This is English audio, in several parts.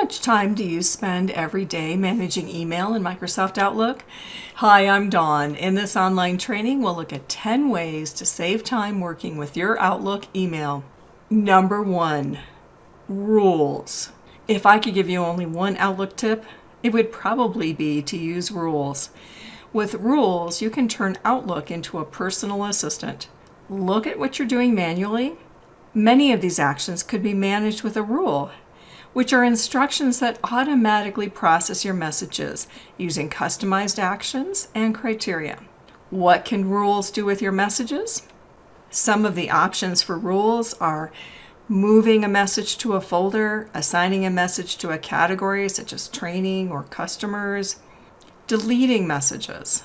much time do you spend every day managing email in Microsoft Outlook? Hi, I'm Dawn. In this online training, we'll look at 10 ways to save time working with your Outlook email. Number 1, rules. If I could give you only one Outlook tip, it would probably be to use rules. With rules, you can turn Outlook into a personal assistant. Look at what you're doing manually. Many of these actions could be managed with a rule, which are instructions that automatically process your messages using customized actions and criteria. What can rules do with your messages? Some of the options for rules are moving a message to a folder, assigning a message to a category such as training or customers, deleting messages,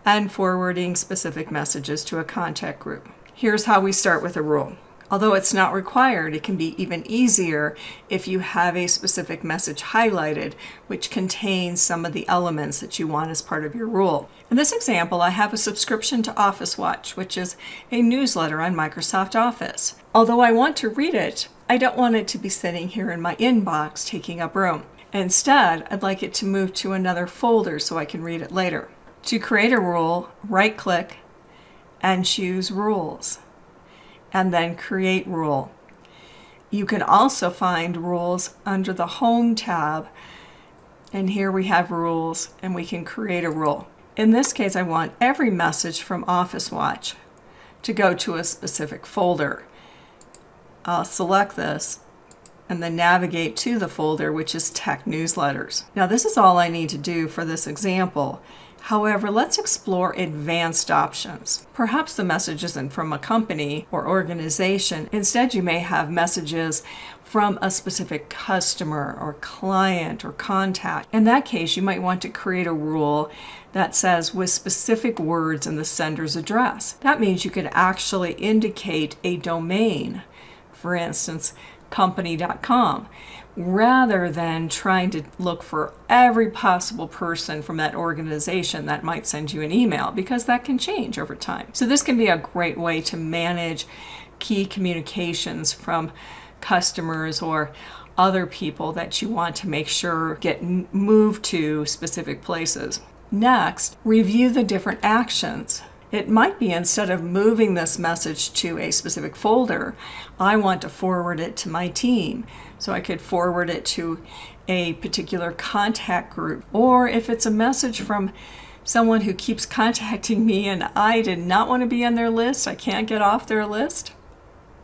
and forwarding specific messages to a contact group. Here's how we start with a rule. Although it's not required, it can be even easier if you have a specific message highlighted which contains some of the elements that you want as part of your rule. In this example, I have a subscription to Office Watch, which is a newsletter on Microsoft Office. Although I want to read it, I don't want it to be sitting here in my inbox taking up room. Instead, I'd like it to move to another folder so I can read it later. To create a rule, right-click and choose Rules, and then Create Rule. You can also find rules under the Home tab, and here we have rules and we can create a rule. In this case, I want every message from Office Watch to go to a specific folder. I'll select this and then navigate to the folder, which is Tech Newsletters. Now this is all I need to do for this example. However, let's explore advanced options. Perhaps the message isn't from a company or organization. Instead, you may have messages from a specific customer or client or contact. In that case, you might want to create a rule that says with specific words in the sender's address. That means you could actually indicate a domain, for instance, company.com, rather than trying to look for every possible person from that organization that might send you an email, because that can change over time. So this can be a great way to manage key communications from customers or other people that you want to make sure get moved to specific places. Next, review the different actions. It might be instead of moving this message to a specific folder, I want to forward it to my team. So I could forward it to a particular contact group. Or if it's a message from someone who keeps contacting me and I did not want to be on their list, I can't get off their list,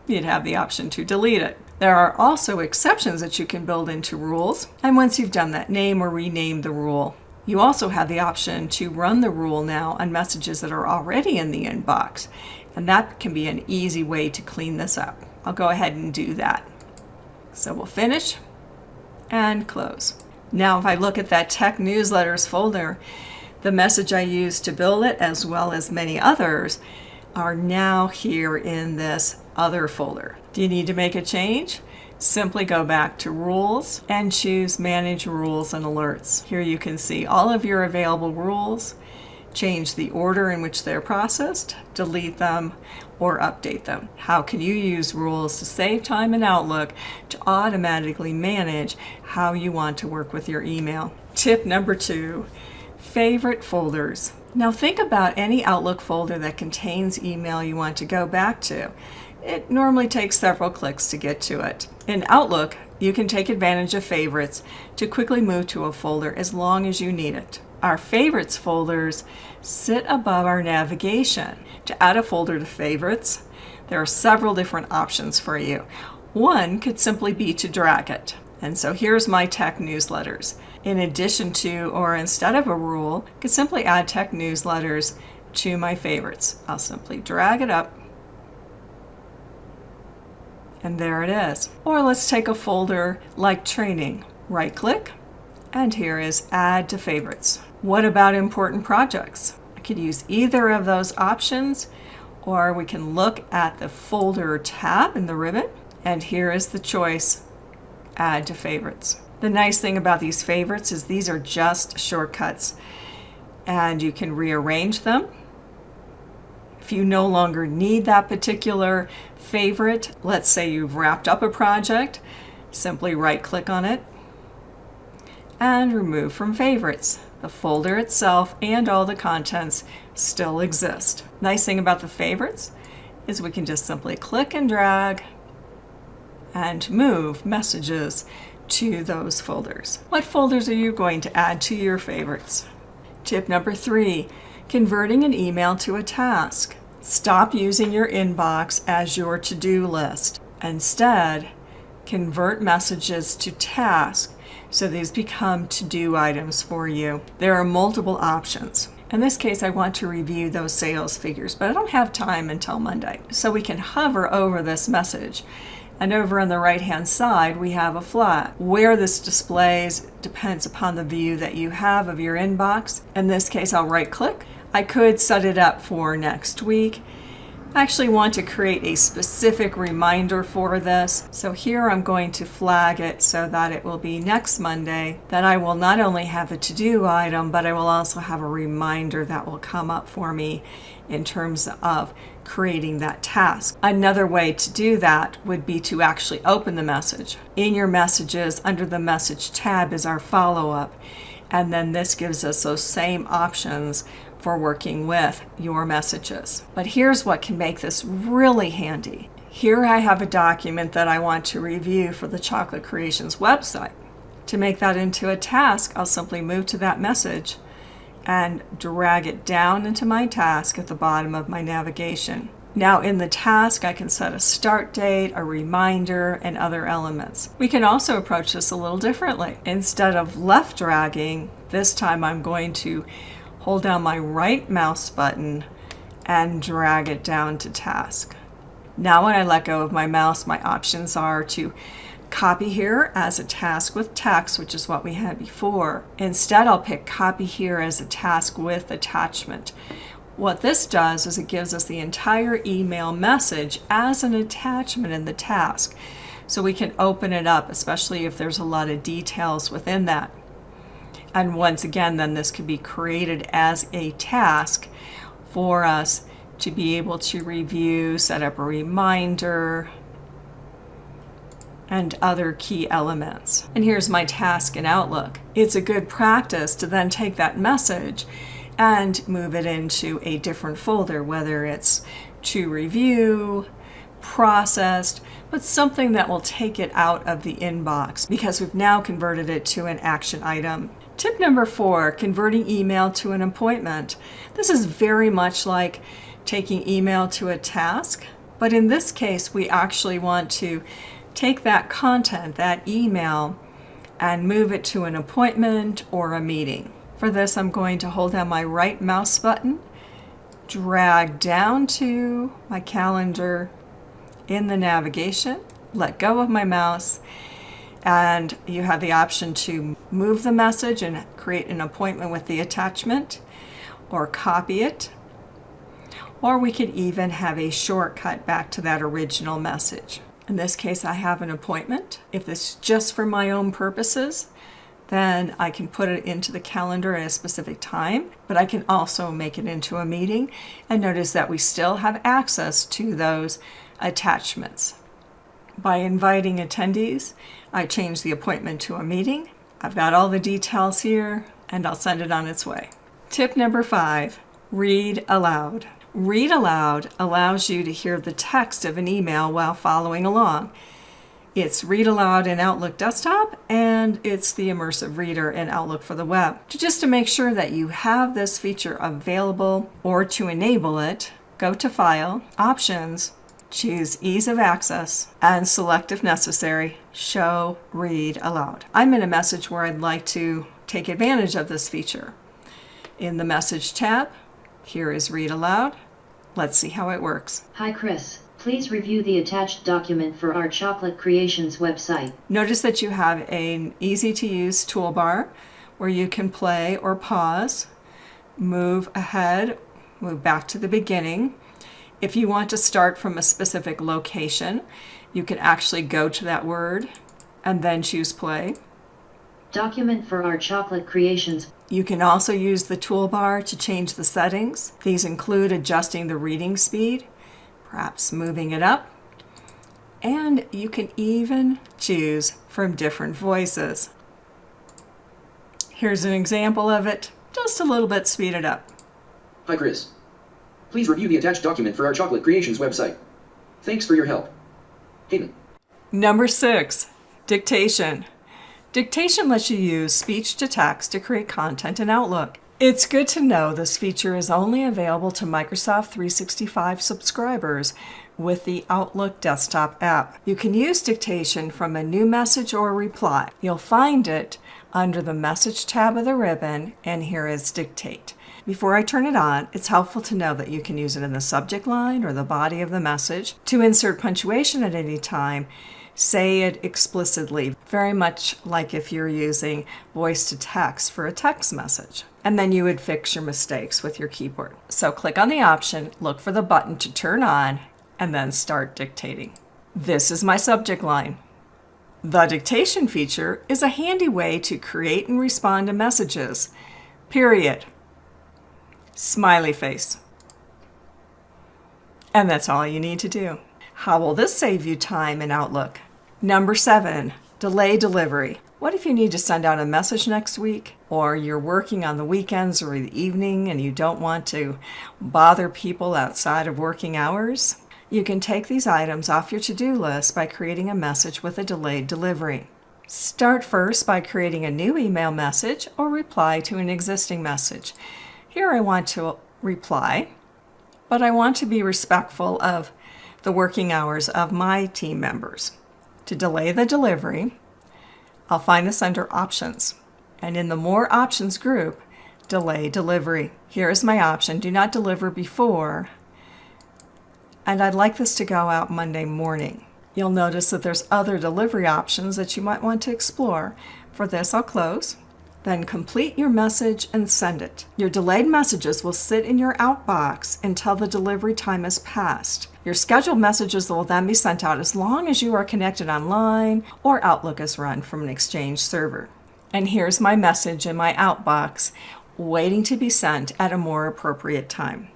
you'd have the option to delete it. There are also exceptions that you can build into rules. And once you've done that, name or rename the rule. You also have the option to run the rule now on messages that are already in the inbox, and that can be an easy way to clean this up. I'll go ahead and do that. So we'll finish and close. Now if I look at that Tech Newsletters folder, the message I used to build it, as well as many others, are now here in this other folder. Do you need to make a change? Simply go back to Rules and choose Manage Rules and Alerts. Here you can see all of your available rules, change the order in which they're processed, delete them, or update them. How can you use rules to save time in Outlook to automatically manage how you want to work with your email? Tip number 2, favorite folders. Now think about any Outlook folder that contains email you want to go back to. It normally takes several clicks to get to it. In Outlook, you can take advantage of favorites to quickly move to a folder as long as you need it. Our favorites folders sit above our navigation. To add a folder to favorites, there are several different options for you. One could simply be to drag it. And so here's my Tech Newsletters. In addition to, or instead of a rule, I could simply add Tech Newsletters to my favorites. I'll simply drag it up, and there it is. Or let's take a folder like Training. Right-click, and here is Add to Favorites. What about important projects? I could use either of those options, or we can look at the Folder tab in the ribbon, and here is the choice, Add to Favorites. The nice thing about these favorites is these are just shortcuts, and you can rearrange them. If you no longer need that particular favorite, let's say you've wrapped up a project, simply right-click on it and remove from favorites. The folder itself and all the contents still exist. Nice thing about the favorites is we can just simply click and drag and move messages to those folders. What folders are you going to add to your favorites? Tip number 3, converting an email to a task. Stop using your inbox as your to-do list. Instead, convert messages to tasks so these become to-do items for you. There are multiple options. In this case, I want to review those sales figures, but I don't have time until Monday. So we can hover over this message. And over on the right-hand side, we have a flag. Where this displays depends upon the view that you have of your inbox. In this case, I'll right-click. I could set it up for next week. I actually want to create a specific reminder for this. So here I'm going to flag it so that it will be next Monday, that I will not only have a to-do item, but I will also have a reminder that will come up for me in terms of creating that task. Another way to do that would be to actually open the message. In your messages, under the message tab is our follow-up. And then this gives us those same options for working with your messages. But here's what can make this really handy. Here I have a document that I want to review for the Chocolate Creations website. To make that into a task, I'll simply move to that message and drag it down into my task at the bottom of my navigation. Now in the task, I can set a start date, a reminder, and other elements. We can also approach this a little differently. Instead of left dragging, this time I'm going to hold down my right mouse button and drag it down to task. Now when I let go of my mouse, my options are to copy here as a task with text, which is what we had before. Instead, I'll pick copy here as a task with attachment. What this does is it gives us the entire email message as an attachment in the task. So we can open it up, especially if there's a lot of details within that. And once again, then this could be created as a task for us to be able to review, set up a reminder, and other key elements. And here's my task in Outlook. It's a good practice to then take that message and move it into a different folder, whether it's to review, processed, but something that will take it out of the inbox because we've now converted it to an action item. Tip number 4, converting email to an appointment. This is very much like taking email to a task, but in this case, we actually want to take that content, that email, and move it to an appointment or a meeting. For this, I'm going to hold down my right mouse button, drag down to my calendar in the navigation, let go of my mouse, and you have the option to move the message and create an appointment with the attachment, or copy it, or we could even have a shortcut back to that original message. In this case, I have an appointment. If this is just for my own purposes, then I can put it into the calendar at a specific time, but I can also make it into a meeting. And notice that we still have access to those attachments. By inviting attendees, I change the appointment to a meeting. I've got all the details here, and I'll send it on its way. Tip number 5, read aloud. Read aloud allows you to hear the text of an email while following along. It's Read Aloud in Outlook Desktop, and it's the Immersive Reader in Outlook for the web. Just to make sure that you have this feature available or to enable it, go to File, Options, choose Ease of Access, and select if necessary, Show Read Aloud. I'm in a message where I'd like to take advantage of this feature. In the Message tab, here is Read Aloud. Let's see how it works. Hi Chris, please review the attached document for our Chocolate Creations website. Notice that you have an easy-to-use toolbar where you can play or pause, move ahead, move back to the beginning. If you want to start from a specific location, you can actually go to that word and then choose play. Document for our Chocolate Creations. You can also use the toolbar to change the settings. These include adjusting the reading speed, perhaps moving it up, and you can even choose from different voices. Here's an example of it, just a little bit speeded up. Hi Chris. Please review the attached document for our Chocolate Creations website. Thanks for your help. Hayden. Number 6, dictation. Dictation lets you use speech to text to create content in Outlook. It's good to know this feature is only available to Microsoft 365 subscribers with the Outlook desktop app. You can use dictation from a new message or reply. You'll find it under the Message tab of the ribbon, and here is Dictate. Before I turn it on, it's helpful to know that you can use it in the subject line or the body of the message. To insert punctuation at any time, say it explicitly, very much like if you're using voice to text for a text message. And then you would fix your mistakes with your keyboard. So click on the option, look for the button to turn on, and then start dictating. This is my subject line. The dictation feature is a handy way to create and respond to messages. Period. Smiley face. And that's all you need to do. How will this save you time in Outlook? Number 7, delay delivery. What if you need to send out a message next week, or you're working on the weekends or the evening and you don't want to bother people outside of working hours? You can take these items off your to-do list by creating a message with a delayed delivery. Start first by creating a new email message or reply to an existing message. Here I want to reply, but I want to be respectful of the working hours of my team members. To delay the delivery, I'll find this under Options, and in the More Options group, Delay Delivery. Here is my option, do not deliver before, and I'd like this to go out Monday morning. You'll notice that there's other delivery options that you might want to explore. For this, I'll close. Then complete your message and send it. Your delayed messages will sit in your outbox until the delivery time has passed. Your scheduled messages will then be sent out as long as you are connected online or Outlook is run from an Exchange server. And here's my message in my outbox, waiting to be sent at a more appropriate time.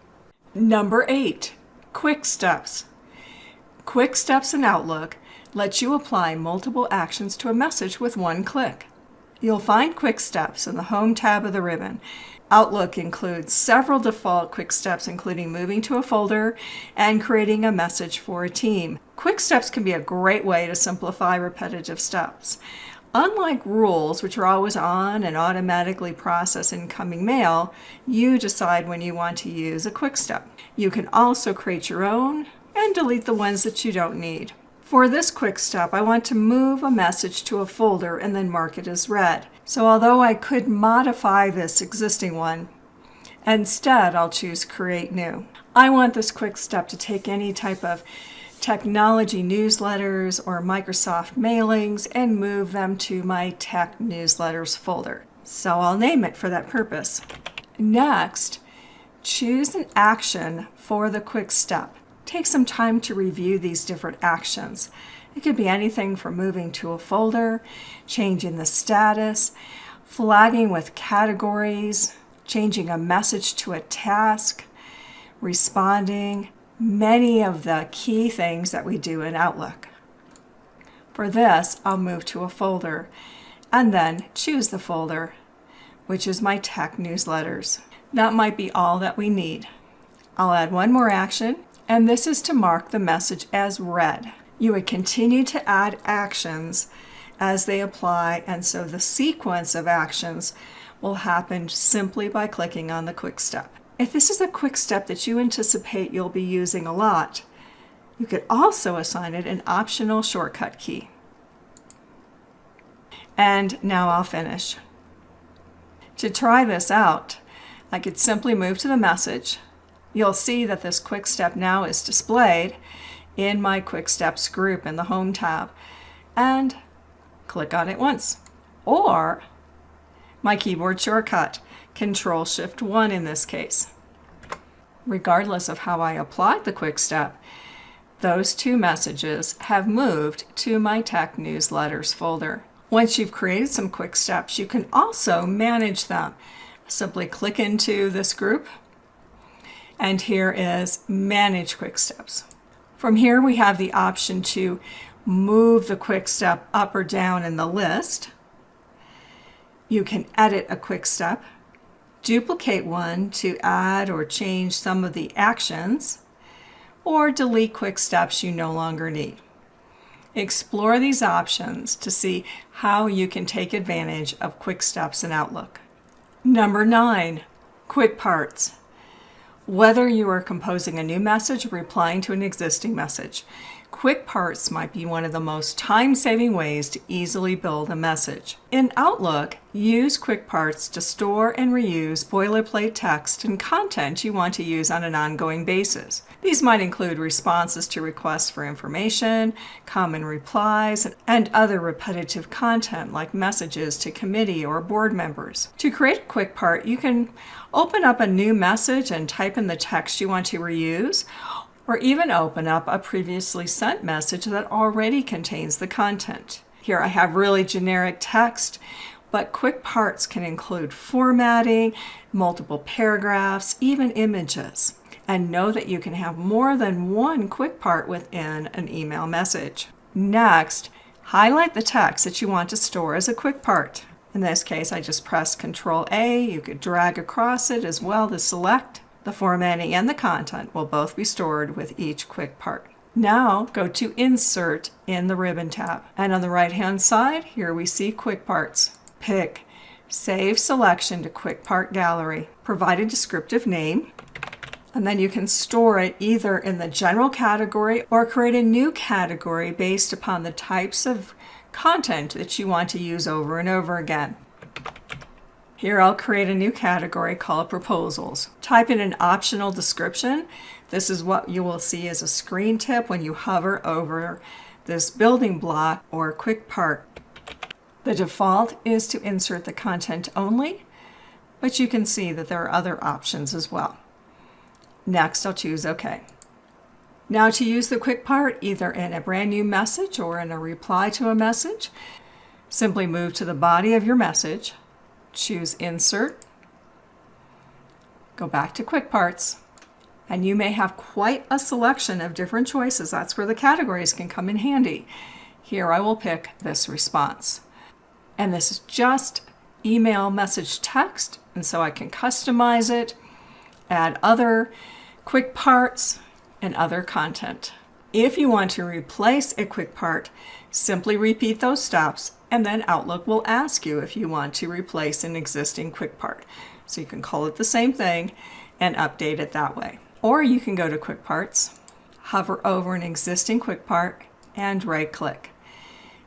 Number 8, quick steps. Quick steps in Outlook let you apply multiple actions to a message with one click. You'll find quick steps in the Home tab of the ribbon. Outlook includes several default quick steps, including moving to a folder and creating a message for a team. Quick steps can be a great way to simplify repetitive steps. Unlike rules, which are always on and automatically process incoming mail, you decide when you want to use a quick step. You can also create your own and delete the ones that you don't need. For this quick step, I want to move a message to a folder and then mark it as read. So although I could modify this existing one, instead I'll choose Create New. I want this quick step to take any type of technology newsletters or Microsoft mailings and move them to my Tech Newsletters folder. So I'll name it for that purpose. Next, choose an action for the quick step. Take some time to review these different actions. It could be anything from moving to a folder, changing the status, flagging with categories, changing a message to a task, responding, many of the key things that we do in Outlook. For this, I'll move to a folder and then choose the folder, which is my Tech Newsletters. That might be all that we need. I'll add one more action, and this is to mark the message as read. You would continue to add actions as they apply, and so the sequence of actions will happen simply by clicking on the quick step. If this is a quick step that you anticipate you'll be using a lot, you could also assign it an optional shortcut key. And now I'll finish. To try this out, I could simply move to the message. You'll see that this quick step now is displayed in my quick steps group in the Home tab, and click on it once. Or my keyboard shortcut, Control-Shift-1 in this case. Regardless of how I applied the quick step, those two messages have moved to my Tech Newsletters folder. Once you've created some quick steps, you can also manage them. Simply click into this group, and here is Manage Quick Steps. From here, we have the option to move the quick step up or down in the list. You can edit a quick step, duplicate one to add or change some of the actions, or delete quick steps you no longer need. Explore these options to see how you can take advantage of quick steps in Outlook. Number 9, quick parts. Whether you are composing a new message or replying to an existing message, quick parts might be one of the most time-saving ways to easily build a message. In Outlook, use quick parts to store and reuse boilerplate text and content you want to use on an ongoing basis. These might include responses to requests for information, common replies, and other repetitive content like messages to committee or board members. To create a quick part, you can open up a new message and type in the text you want to reuse, or even open up a previously sent message that already contains the content. Here I have really generic text, but quick parts can include formatting, multiple paragraphs, even images. And know that you can have more than one quick part within an email message. Next, highlight the text that you want to store as a quick part. In this case, I just press Ctrl-A. You could drag across it as well to select. The formatting and the content will both be stored with each quick part. Now go to Insert in the Ribbon tab. And on the right-hand side, here we see quick parts. Pick Save Selection to Quick Part Gallery. Provide a descriptive name. And then you can store it either in the general category or create a new category based upon the types of content that you want to use over and over again. Here I'll create a new category called Proposals. Type in an optional description. This is what you will see as a screen tip when you hover over this building block or quick part. The default is to insert the content only, but you can see that there are other options as well. Next, I'll choose OK. Now to use the quick part either in a brand new message or in a reply to a message, simply move to the body of your message, choose Insert, go back to Quick Parts, and you may have quite a selection of different choices. That's where the categories can come in handy. Here I will pick this response. And this is just email message text, and so I can customize it, add other quick parts and other content. If you want to replace a quick part, simply repeat those steps and then Outlook will ask you if you want to replace an existing quick part. So you can call it the same thing and update it that way. Or you can go to Quick Parts, hover over an existing quick part and right click.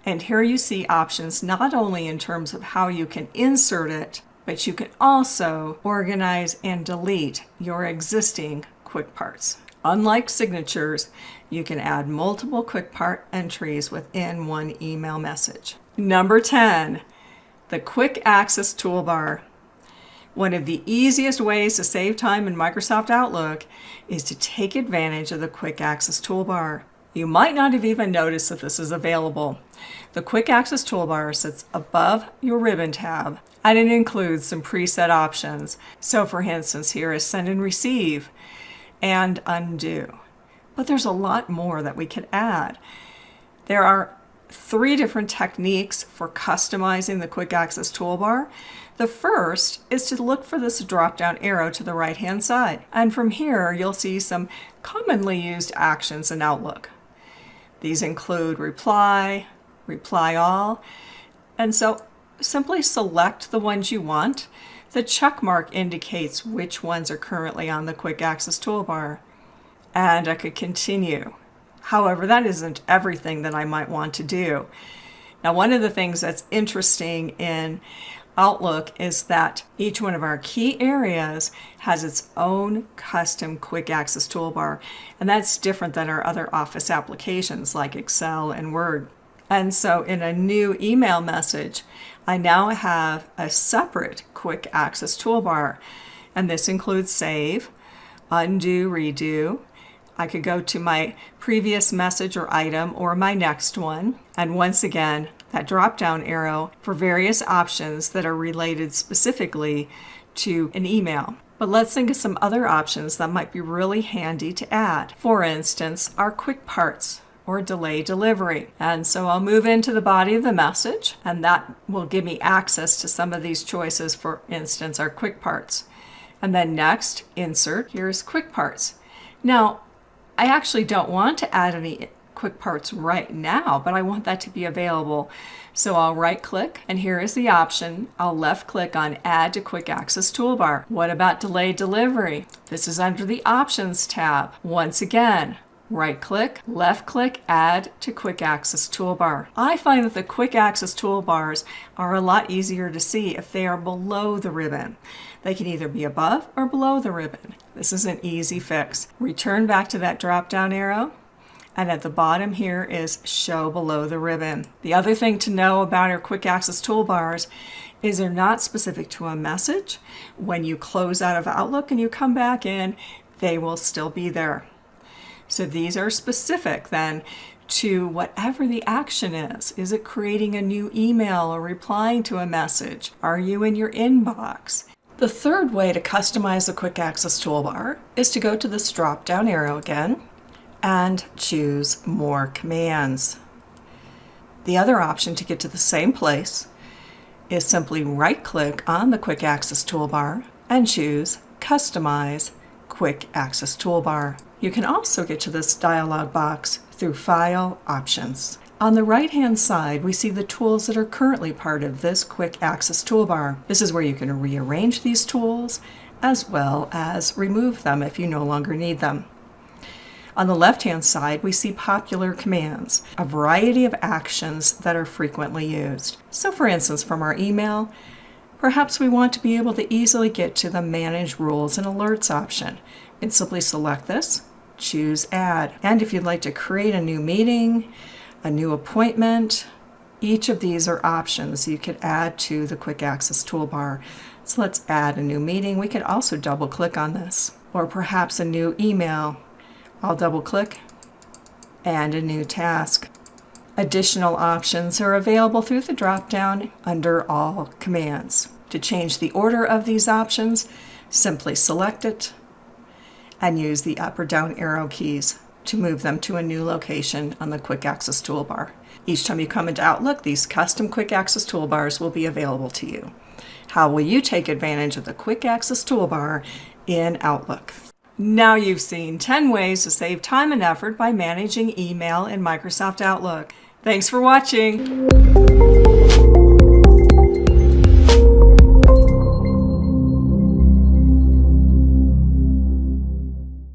And here you see options not only in terms of how you can insert it, but you can also organize and delete your existing quick parts. Unlike signatures, you can add multiple quick part entries within one email message. Number 10, the Quick Access Toolbar. One of the easiest ways to save time in Microsoft Outlook is to take advantage of the Quick Access Toolbar. You might not have even noticed that this is available. The Quick Access Toolbar sits above your Ribbon tab, and it includes some preset options. So for instance, here is Send and Receive and Undo. But there's a lot more that we could add. There are 3 different techniques for customizing the Quick Access Toolbar. The first is to look for this drop-down arrow to the right-hand side. And from here, you'll see some commonly used actions in Outlook. These include Reply, Reply All, and so simply select the ones you want. The check mark indicates which ones are currently on the Quick Access Toolbar. And I could continue. However, that isn't everything that I might want to do. Now, one of the things that's interesting in Outlook is that each one of our key areas has its own custom Quick Access Toolbar, and that's different than our other Office applications like Excel and Word. And so in a new email message, I now have a separate Quick Access Toolbar, and this includes Save, Undo, Redo. I could go to my previous message or item or my next one, and once again, that drop-down arrow for various options that are related specifically to an email. But let's think of some other options that might be really handy to add. For instance, our quick parts. or delay delivery. And so I'll move into the body of the message, and that will give me access to some of these choices, for instance, our quick parts. And then next, insert, here's quick parts. Now, I actually don't want to add any quick parts right now, but I want that to be available. So I'll right click, and here is the option. I'll left click on Add to Quick Access Toolbar. What about Delay Delivery? This is under the Options tab. Once again, right click, left click, Add to Quick Access Toolbar. I find that the Quick Access Toolbars are a lot easier to see if they are below the ribbon. They can either be above or below the ribbon. This is an easy fix. Return back to that drop-down arrow, and at the bottom here is Show Below the Ribbon. The other thing to know about our Quick Access Toolbars is they're not specific to a message. When you close out of Outlook and you come back in, they will still be there. So these are specific then to whatever the action is. Is it creating a new email or replying to a message? Are you in your inbox? The third way to customize the Quick Access Toolbar is to go to this drop-down arrow again and choose More Commands. The other option to get to the same place is simply right-click on the Quick Access Toolbar and choose Customize Quick Access Toolbar. You can also get to this dialog box through File Options. On the right-hand side, we see the tools that are currently part of this Quick Access Toolbar. This is where you can rearrange these tools as well as remove them if you no longer need them. On the left-hand side, we see popular commands, a variety of actions that are frequently used. So for instance, from our email, perhaps we want to be able to easily get to the Manage Rules and Alerts option. And simply select this, choose Add. And if you'd like to create a new meeting, a new appointment, each of these are options you could add to the Quick Access Toolbar. So let's add a new meeting. We could also double click on this, or perhaps a new email. I'll double click, and a new task. Additional options are available through the drop-down under All Commands. To change the order of these options, simply select it and use the up or down arrow keys to move them to a new location on the Quick Access Toolbar. Each time you come into Outlook, these custom Quick Access Toolbars will be available to you. How will you take advantage of the Quick Access Toolbar in Outlook? Now you've seen 10 ways to save time and effort by managing email in Microsoft Outlook. Thanks for watching.